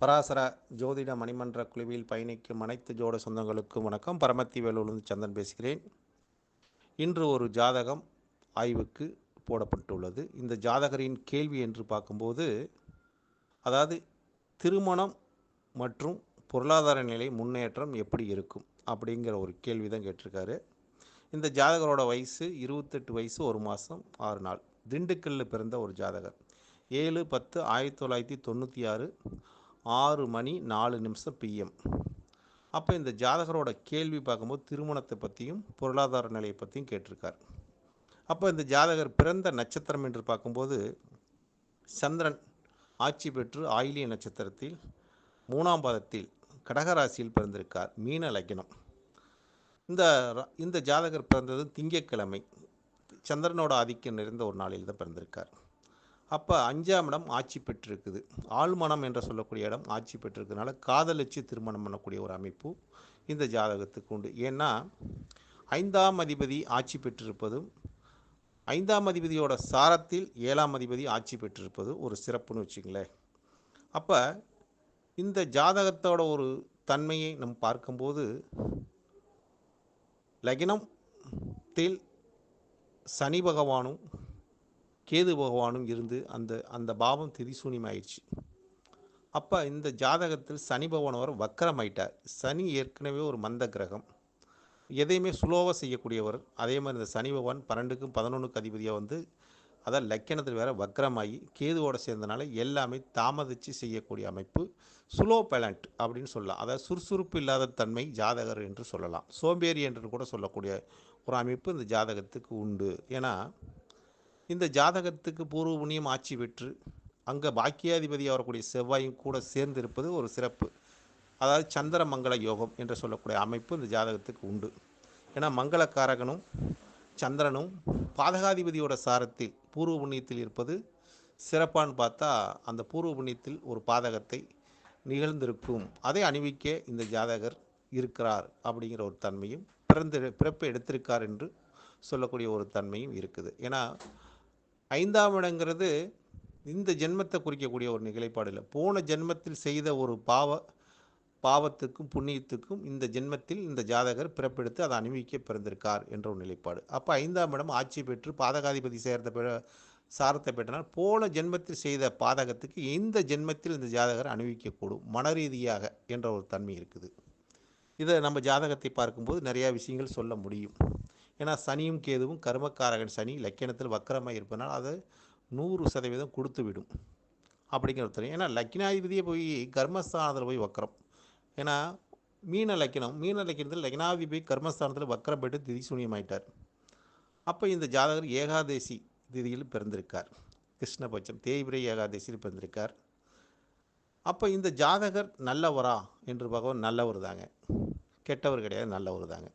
பராசர ஜோதிட மணிமன்ற குழுவில் பயணிக்கும் அனைத்து ஜோட சொந்தங்களுக்கும் வணக்கம். பரமத்தி வேலூர்ந்து சந்தன் பேசுகிறேன். இன்று ஒரு ஜாதகம் ஆய்வுக்கு போடப்பட்டுள்ளது. இந்த ஜாதகரின் கேள்வி என்று பார்க்கும்போது, அதாவது திருமணம் மற்றும் பொருளாதார நிலை முன்னேற்றம் எப்படி இருக்கும் அப்படிங்கிற ஒரு கேள்வி தான் கேட்டிருக்காரு. இந்த ஜாதகரோட வயசு 28 வயசு 1 மாதம் 6 நாள். திண்டுக்கல்லில் பிறந்த ஒரு ஜாதகர். 7/10/1996 6:04 PM. அப்போ இந்த ஜாதகரோட கேள்வி பார்க்கும்போது திருமணத்தை பற்றியும் பொருளாதார நிலையை பற்றியும் கேட்டிருக்கார். அப்போ இந்த ஜாதகர் பிறந்த நட்சத்திரம் என்று பார்க்கும்போது சந்திரன் ஆட்சி பெற்று ஆயிலிய நட்சத்திரத்தில் 3ஆம் பாதத்தில் கடகராசியில் பிறந்திருக்கார். மீன லக்னம். இந்த ஜாதகர் பிறந்தது திங்கட்கிழமை, சந்திரனோட ஆதிக்கம் நிறைந்த ஒரு நாளில் தான் பிறந்திருக்கார். அப்போ 5ஆம் இடம் ஆட்சி பெற்றிருக்குது. ஆழ்மனம் என்று சொல்லக்கூடிய இடம் ஆட்சி பெற்றிருக்கிறதுனால காதலிச்சு திருமணம் பண்ணக்கூடிய ஒரு அமைப்பு இந்த ஜாதகத்துக்கு உண்டு. ஏன்னா 5ஆம் அதிபதி ஆட்சி பெற்றிருப்பதும் 5ஆம் அதிபதியோட சாரத்தில் 7ஆம் அதிபதி ஆட்சி பெற்றிருப்பது ஒரு சிறப்புன்னு வச்சுங்களேன். அப்போ இந்த ஜாதகத்தோட ஒரு தன்மையை நம்ம பார்க்கும்போது லக்னத்தில் சனி பகவானும் கேது பகவானும் இருந்து அந்த பாவம் திரிசூனியமாயிடுச்சு. அப்போ இந்த ஜாதகத்தில் சனி பகவான் வர வக்கரமாயிட்டார். சனி ஏற்கனவே ஒரு மந்த கிரகம், எதையுமே சுலோவாக செய்யக்கூடியவர். அதே மாதிரி இந்த சனி பகவான் 12க்கும் 11க்கு அதிபதியாக அதான் லக்கணத்தில் வேற வக்கரமாகி கேதுவோட சேர்ந்தனால எல்லாமே தாமதித்து செய்யக்கூடிய அமைப்பு. சுலோ பேலண்ட் அப்படின்னு சொல்லலாம். அதாவது சுறுசுறுப்பு இல்லாத தன்மை ஜாதகர் என்று சொல்லலாம். சோம்பேறி என்று கூட சொல்லக்கூடிய ஒரு அமைப்பு இந்த ஜாதகத்துக்கு உண்டு. ஏன்னா இந்த ஜாதகத்துக்கு பூர்வ புண்ணியம் ஆட்சி பெற்று அங்கே பாக்கியாதிபதியாக வரக்கூடிய செவ்வாயும் கூட சேர்ந்து இருப்பது ஒரு சிறப்பு. அதாவது சந்திர மங்கள யோகம் என்று சொல்லக்கூடிய அமைப்பு இந்த ஜாதகத்துக்கு உண்டு. ஏன்னா மங்களக்காரகனும் சந்திரனும் பாதகாதிபதியோட சாரத்தில் பூர்வ புண்ணியத்தில் இருப்பது சிறப்பான்னு பார்த்தா அந்த பூர்வ புண்ணியத்தில் ஒரு பாதகத்தை நிகழ்ந்திருக்கும். அதை அணிவிக்க இந்த ஜாதகர் இருக்கிறார் அப்படிங்கிற ஒரு தன்மையும் பிறப்பு எடுத்திருக்கார் என்று சொல்லக்கூடிய ஒரு தன்மையும் இருக்குது. ஏன்னா 5ஆம் இடங்கிறது இந்த ஜென்மத்தை குறிக்கக்கூடிய ஒரு நிலைப்பாடு இல்லை. போன ஜென்மத்தில் செய்த ஒரு பாவத்துக்கும் புண்ணியத்துக்கும் இந்த ஜென்மத்தில் இந்த ஜாதகர் பிறப்பெடுத்து அதை அனுபவிக்க பிறந்திருக்கார் என்ற ஒரு நிலைப்பாடு. அப்போ 5ஆம் இடம் ஆட்சி பெற்று பாதகாதிபதி சாரத்தை பெற்றனால் போன ஜென்மத்தில் செய்த பாதகத்துக்கு இந்த ஜென்மத்தில் இந்த ஜாதகர் அனுபவிக்கக்கூடும் மனரீதியாக என்ற ஒரு தன்மை இருக்குது. இதை நம்ம ஜாதகத்தை பார்க்கும்போது நிறையா விஷயங்கள் சொல்ல முடியும். ஏன்னா சனியும் கேதுவும் கர்மக்காரகன் சனி லக்கணத்தில் வக்கரமாக இருப்பதனால் அதை 100% கொடுத்து விடும் அப்படிங்கிறது தெரியும். ஏன்னா லக்னாதிபதியே போய் கர்மஸ்தானத்தில் போய் வக்கரம். ஏன்னா மீன லக்கணத்தில் லக்னாதிபதி கர்மஸ்தானத்தில் வக்கரம் பெற்று திதிசூன்யமாயிட்டார். அப்போ இந்த ஜாதகர் ஏகாதேசி திதியில் பிறந்திருக்கார். கிருஷ்ணபட்சம் தேய்பிரை ஏகாதேசியில் பிறந்திருக்கார். அப்போ இந்த ஜாதகர் நல்லவரா என்று பார்க்க நல்லவர் தாங்க, கெட்டவர் கிடையாது, நல்லவர் தாங்க.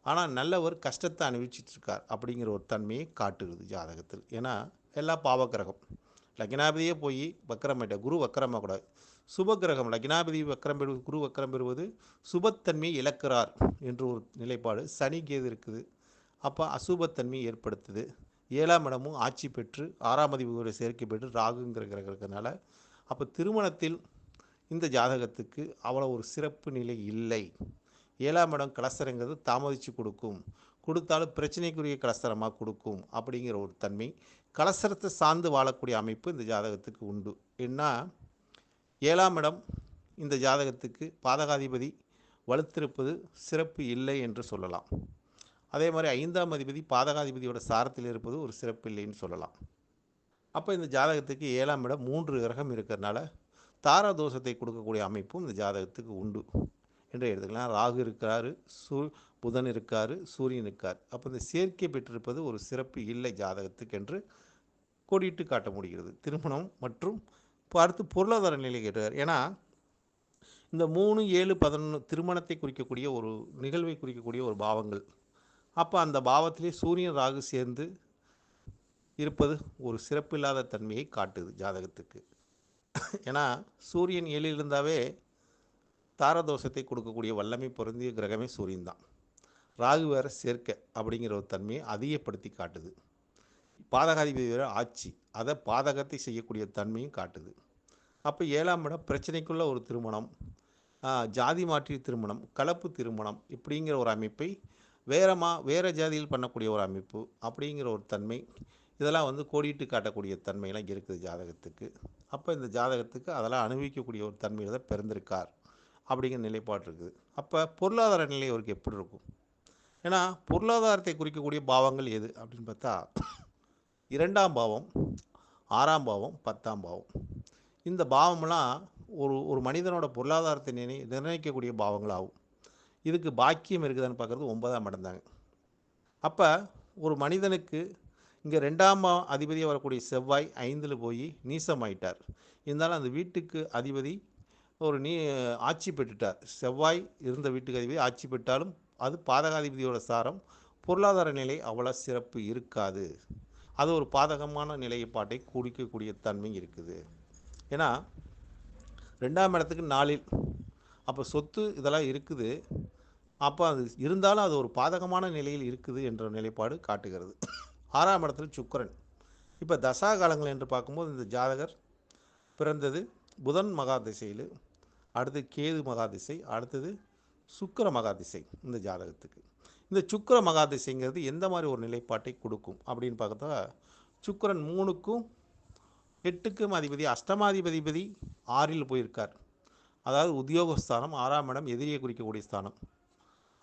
ஆனால் நல்லவர் கஷ்டத்தை அனுபவிச்சிட்ருக்கார் அப்படிங்கிற ஒரு தன்மையை காட்டுகிறது ஜாதகத்தில். ஏன்னா எல்லா பாவக்கிரகம் லக்னாதிபதியே போய் வக்கரமாயிட்டார். குரு வக்கரமாக கூடாது, சுபகிரகம் லக்னாதிபதி வக்கரம் பெறுவது, குரு வக்கரம் பெறுவது சுபத்தன்மையை இழக்கிறார் என்று ஒரு நிலைப்பாடு. சனி கேது இருக்குது. அப்போ அசுபத்தன்மையை ஏற்படுத்துது. 7ஆம் இடமும் ஆட்சி பெற்று 6ஆம் அதிபதியோட சேர்க்கை பெற்று ராகுங்கிற கிரகத்தினால அப்போ திருமணத்தில் இந்த ஜாதகத்துக்கு அவ்வளோ ஒரு சிறப்பு நிலை இல்லை. 7ஆம் இடம் கலசரங்கிறது தாமதித்து கொடுத்தாலும் பிரச்சனைக்குரிய கலசரமாக கொடுக்கும் அப்படிங்கிற ஒரு தன்மை. கலசரத்தை சார்ந்து வாழக்கூடிய அமைப்பு இந்த ஜாதகத்துக்கு உண்டு. ஏன்னா 7ஆம் இடம் இந்த ஜாதகத்துக்கு பாதகாதிபதி வலுத்திருப்பது சிறப்பு இல்லை என்று சொல்லலாம். அதே மாதிரி 5ஆம் அதிபதி பாதகாதிபதியோட சாரத்தில் இருப்பது ஒரு சிறப்பு இல்லைன்னு சொல்லலாம். அப்போ இந்த ஜாதகத்துக்கு 7ஆம் இடம் 3 கிரகம் இருக்கிறதுனால தாராதோஷத்தை கொடுக்கக்கூடிய அமைப்பும் இந்த ஜாதகத்துக்கு உண்டு என்று எடுத்துக்கலாம். ராகு இருக்கார், புதன் இருக்கார், சூரியன் இருக்கார். அப்போ இந்த சேர்க்கை பெற்றிருப்பது ஒரு சிறப்பு இல்லை ஜாதகத்துக்கு என்று கோடிட்டு காட்ட முடிகிறது. திருமணம் மற்றும் அடுத்து பொருளாதார நிலை கேட்டார். ஏன்னா இந்த 3, 7, 11 திருமணத்தை குறிக்கக்கூடிய ஒரு நிகழ்வை குறிக்கக்கூடிய ஒரு பாவங்கள். அப்போ அந்த பாவத்திலே சூரியன் ராகு சேர்ந்து இருப்பது ஒரு சிறப்பில்லாத தன்மையை காட்டுது ஜாதகத்துக்கு. ஏன்னா சூரியன் 7 இருந்தாவே தாரதோஷத்தை கொடுக்கக்கூடிய வல்லமை பொருந்திய கிரகமே சூரியன் தான். ராகு வேற சேர்க்க அப்படிங்கிற ஒரு தன்மையை அதிகப்படுத்தி காட்டுது. பாதகாதிபதி வேற ஆட்சி, அதை பாதகத்தை செய்யக்கூடிய தன்மையும் காட்டுது. அப்போ 7ஆம் இடம் பிரச்சனைக்குள்ள ஒரு திருமணம், ஜாதி மாற்றி திருமணம், கலப்பு திருமணம் இப்படிங்கிற ஒரு அமைப்பை வேறு ஜாதியில் பண்ணக்கூடிய ஒரு அமைப்பு அப்படிங்கிற ஒரு தன்மை, இதெல்லாம் வந்து கோடிட்டு காட்டக்கூடிய தன்மையெல்லாம் இருக்குது ஜாதகத்துக்கு. அப்போ இந்த ஜாதகத்துக்கு அதெல்லாம் அனுபவிக்கக்கூடிய ஒரு தன்மையில் தான் பிறந்திருக்கார் அப்படிங்கிற நிலைப்பாடு இருக்குது. அப்போ பொருளாதார நிலை அவருக்கு எப்படி இருக்கும்? ஏன்னா பொருளாதாரத்தை குறிக்கக்கூடிய பாவங்கள் எது அப்படின்னு பார்த்தா 2ஆம் பாவம், 6ஆம் பாவம், 10ஆம் பாவம். இந்த பாவம்லாம் ஒரு ஒரு மனிதனோட பொருளாதாரத்தை நிர்ணயிக்கக்கூடிய பாவங்களாகும். இதுக்கு பாக்கியம் இருக்குதான்னு பார்க்குறது 9ஆம் இடம் தாங்க. அப்போ ஒரு மனிதனுக்கு இங்கே 2ஆம் அதிபதியாக வரக்கூடிய செவ்வாய் 5ல் போய் நீசமாயிட்டார். இருந்தாலும் அந்த வீட்டுக்கு அதிபதி ஒரு ஆட்சி பெற்றுட்டார். செவ்வாய் இருந்த வீட்டுக்கு அதிபதி ஆட்சி பெற்றாலும் அது பாதகாதிபதியோட சாரம், பொருளாதார நிலை அவ்வளோ சிறப்பு இருக்காது. அது ஒரு பாதகமான நிலைப்பாட்டை குறிக்கக்கூடிய தன்மை இருக்குது. ஏன்னா 2ஆம் இடத்துக்கு 4ல், அப்போ சொத்து இதெல்லாம் இருக்குது. அப்போ அது இருந்தாலும் அது ஒரு பாதகமான நிலையில் இருக்குது என்ற நிலைப்பாடு காட்டுகிறது. 6ஆம் இடத்துல சுக்கிரன். இப்போ தசா காலங்கள் என்று பார்க்கும்போது இந்த ஜாதகர் பிறந்தது புதன் மகாதிசையில், அடுத்து கேது மகாதிசை, அடுத்தது சுக்கிர மகாதிசை. இந்த ஜாதகத்துக்கு இந்த சுக்கிர மகாதிசைங்கிறது எந்த மாதிரி ஒரு நிலைப்பாட்டை கொடுக்கும் அப்படின்னு பார்த்தா, சுக்கிரன் 3க்கும் 8க்கும் அதிபதி, அஷ்டமாதிபதி 6ல் போயிருக்கார். அதாவது உத்தியோகஸ்தானம், 6ஆம் இடம் எதிரியை குறிக்கக்கூடிய ஸ்தானம்.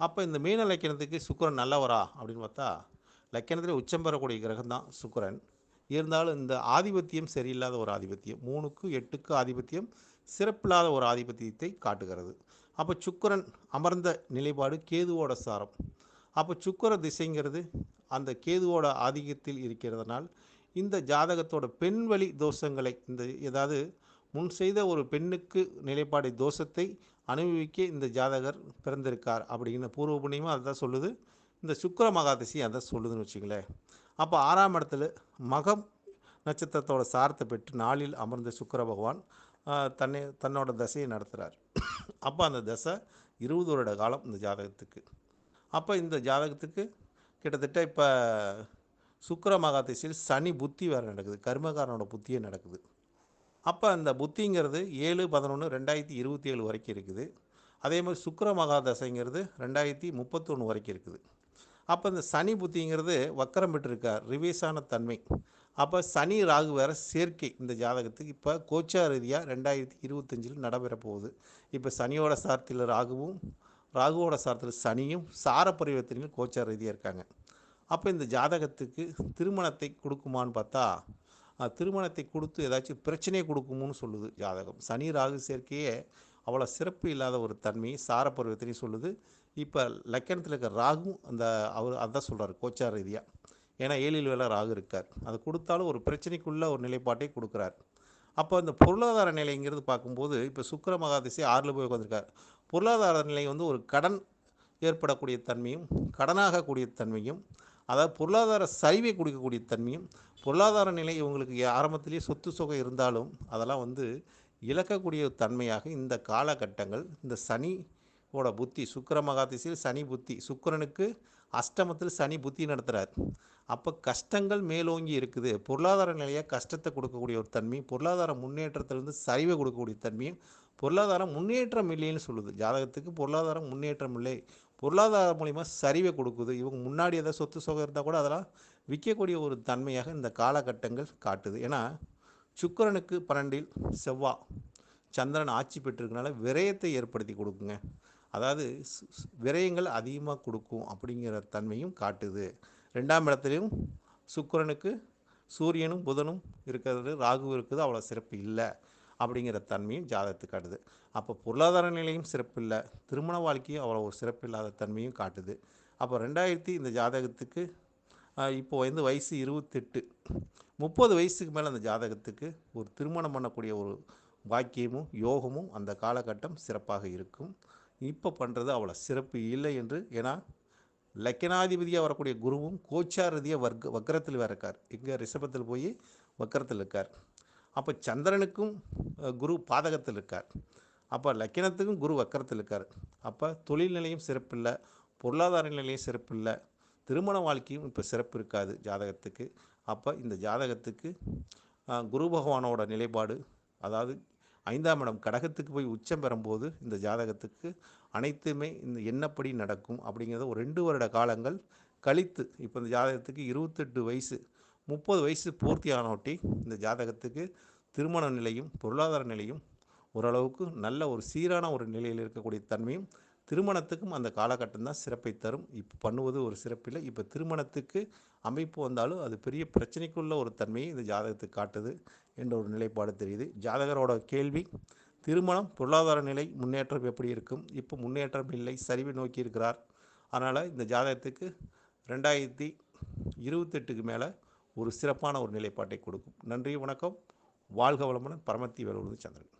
அப்போ இந்த மீன லக்கணத்துக்கு சுக்கிரன் நல்லவரா அப்படின்னு பார்த்தா, லக்கணத்தில் உச்சம் பெறக்கூடிய கிரகம் தான் சுக்கிரன். இருந்தாலும் இந்த ஆதிபத்தியம் சரியில்லாத ஒரு ஆதிபத்தியம், 3க்கு 8க்கு ஆதிபத்தியம் சிறப்பில்லாத ஒரு ஆதிபத்தியத்தை காட்டுகிறது. அப்போ சுக்கிரன் அமர்ந்த நிலைப்பாடு கேதுவோட சாரம். அப்போ சுக்கிர திசைங்கிறது அந்த கேதுவோட ஆதிக்கத்தில் இருக்கிறதுனால் இந்த ஜாதகத்தோட பெண்வழி தோஷங்களை, இந்த ஏதாவது முன் செய்த ஒரு பெண்ணுக்கு நிலைப்பாடு தோஷத்தை அனுபவிக்க இந்த ஜாதகர் பிறந்திருக்கார் அப்படிங்கிற பூர்வ புண்ணியமாக அதுதான் சொல்லுது. இந்த சுக்கிர மகாதிசி அதை சொல்லுதுன்னு வச்சுங்களேன். அப்போ 6ஆம் இடத்துல மகம் நட்சத்திரத்தோட சாரத்தை பெற்று 4ல் அமர்ந்த சுக்கிர பகவான் தன்னோட தசையை நடத்துகிறார். அப்போ அந்த தசை 20 வருட காலம் இந்த ஜாதகத்துக்கு. அப்போ இந்த ஜாதகத்துக்கு கிட்டத்தட்ட இப்போ சுக்கிர மகாதிசையில் சனி புத்தி வேறு நடக்குது, கர்மகாரனோட புத்தியே நடக்குது. அப்போ அந்த புத்திங்கிறது 7/11/2027 வரைக்கும் இருக்குது. அதே மாதிரி சுக்கிர மகாதசைங்கிறது 2031 வரைக்கும் இருக்குது. அப்போ இந்த சனி புத்திங்கிறது வக்கரம் பெற்றிருக்கார், ரிவேஸான தன்மை. அப்போ சனி ராகு வேறு சேர்க்கை இந்த ஜாதகத்துக்கு இப்போ கோச்சார ரீதியாக 2025 நடைபெற போகுது. இப்போ சனியோட சாரத்தில் ராகுவும், ராகுவோட சாரத்தில் சனியும் சார பரிவர்த்தனைகள் கோச்சார ரீதியாக இருக்காங்க. அப்போ இந்த ஜாதகத்துக்கு திருமணத்தை கொடுக்குமான்னு பார்த்தா, திருமணத்தை கொடுத்து ஏதாச்சும் பிரச்சனையை கொடுக்குமோன்னு சொல்லுது ஜாதகம். சனி ராகு சேர்க்கையே அவ்வளோ சிறப்பு இல்லாத ஒரு தன்மையை சார பருவத்தினையும் சொல்லுது. இப்போ லக்கணத்தில் இருக்க ராகு அவர் அதான் சொல்கிறார் கோச்சார ரீதியாக. ஏன்னா 7ல் வேலை ராகு இருக்கார், அது கொடுத்தாலும் ஒரு பிரச்சனைக்குள்ள ஒரு நிலைப்பாட்டை கொடுக்குறார். அப்போ இந்த பொருளாதார நிலைங்கிறது பார்க்கும்போது இப்போ சுக்கிர மகாதிசை 6ல் போய் உட்காந்துருக்கார். பொருளாதார நிலை வந்து ஒரு கடன் ஏற்படக்கூடிய தன்மையும், கடனாகக்கூடிய தன்மையும், அதாவது பொருளாதார சரிவை கொடுக்கக்கூடிய தன்மையும், பொருளாதார நிலை இவங்களுக்கு ஆரம்பத்திலேயே சொத்து சுகம் இருந்தாலும் அதெல்லாம் வந்து இழக்கக்கூடிய தன்மையாக இந்த காலகட்டங்கள், இந்த சனியோட புத்தி, சுக்கிர மகாதிசையில் சனி புத்தி, சுக்கிரனுக்கு அஷ்டமத்தில் சனி புத்தி நடத்துகிறார். அப்போ கஷ்டங்கள் மேலோங்கி இருக்குது. பொருளாதார நிலையாக கஷ்டத்தை கொடுக்கக்கூடிய ஒரு தன்மையும், பொருளாதார முன்னேற்றத்திலிருந்து சரிவை கொடுக்கக்கூடிய தன்மையும், பொருளாதாரம் முன்னேற்றம் இல்லைன்னு சொல்லுது ஜாதகத்துக்கு. பொருளாதாரம் முன்னேற்றம் இல்லை, பொருளாதாரம் மூலிமா சரிவை கொடுக்குது. இவங்க முன்னாடி ஏதாவது சொத்து சுகம் இருந்தால் கூட அதெல்லாம் விற்கக்கூடிய ஒரு தன்மையாக இந்த காலகட்டங்கள் காட்டுது. ஏன்னா சுக்கிரனுக்கு 12ல் செவ்வாய் சந்திரன் ஆட்சி பெற்றிருக்கனால விரயத்தை ஏற்படுத்தி கொடுக்குங்க. அதாவது விரயங்கள் அதிகமாக கொடுக்கும் அப்படிங்கிற தன்மையும் காட்டுது. 2ஆம் இடத்துலையும் சுக்கிரனுக்கு சூரியனும் புதனும் இருக்கிறது, ராகு இருக்குது, அவ்வளோ சிறப்பு இல்லை அப்படிங்கிற தன்மையும் ஜாதகத்துக்கு காட்டுது. அப்போ பொருளாதார நிலையும் சிறப்பு இல்லை, திருமண வாழ்க்கையும் அவ்வளோ ஒரு சிறப்பு இல்லாத தன்மையும் காட்டுது. அப்போ 2000 இந்த ஜாதகத்துக்கு இப்போ வந்து வயசு 28, 30 வயசுக்கு மேலே அந்த ஜாதகத்துக்கு ஒரு திருமணம் பண்ணக்கூடிய ஒரு பாக்கியமும் யோகமும் அந்த காலகட்டம் சிறப்பாக இருக்கும். இப்போ பண்ணுறது அவ்வளோ சிறப்பு இல்லை என்று, ஏன்னா லக்கணாதிபதியாக வரக்கூடிய குருவும் கோச்சார ரீதியாக வக்கரத்தில் வேறு இருக்கார். இங்கே ரிஷபத்தில் போய் வக்கரத்தில் இருக்கார். அப்போ சந்திரனுக்கும் குரு பாதகத்தில் இருக்கார். அப்போ லக்கணத்துக்கும் குரு வக்கரத்தில் இருக்கார். அப்போ தொழில் நிலையும் சிறப்பில்லை, பொருளாதார நிலையும் சிறப்பில்லை, திருமண வாழ்க்கையும் இப்போ சிறப்பு இருக்காது ஜாதகத்துக்கு. அப்போ இந்த ஜாதகத்துக்கு குரு பகவானோட நிலைப்பாடு, அதாவது 5ஆம் இடம் கடகத்துக்கு போய் உச்சம் பெறும்போது இந்த ஜாதகத்துக்கு அனைத்துமே இந்த எண்ணப்படி நடக்கும் அப்படிங்கிறத ஒரு 2 வருட காலங்கள் கழித்து, இப்போ இந்த ஜாதகத்துக்கு 28 வயசு 30 வயசு பூர்த்தியானொட்டி இந்த ஜாதகத்துக்கு திருமண நிலையும் பொருளாதார நிலையும் ஓரளவுக்கு நல்ல ஒரு சீரான ஒரு நிலையில் இருக்கக்கூடிய தன்மையும், திருமணத்துக்கும் அந்த காலகட்டம் தான் சிறப்பை தரும். இப்போ பண்ணுவது ஒரு சிறப்பில்லை. இப்போ திருமணத்துக்கு அமைப்பு வந்தாலும் அது பெரிய பிரச்சனைக்குள்ள ஒரு தன்மையை இந்த ஜாதகத்துக்கு காட்டுது என்ற ஒரு நிலைப்பாடு தெரியுது. ஜாதகரோட கேள்வி, திருமணம் பொருளாதார நிலை முன்னேற்றம் எப்படி இருக்கும்? இப்போ முன்னேற்றம் இல்லை, சரிவு நோக்கி இருக்கிறார். அதனால் இந்த ஜாதகத்துக்கு 2028க்கு மேலே ஒரு சிறப்பான ஒரு நிலைப்பாட்டை கொடுக்கும். நன்றி, வணக்கம். வாழ்க வளமுடன். பரமத்தி வேலூர் சந்திரன்.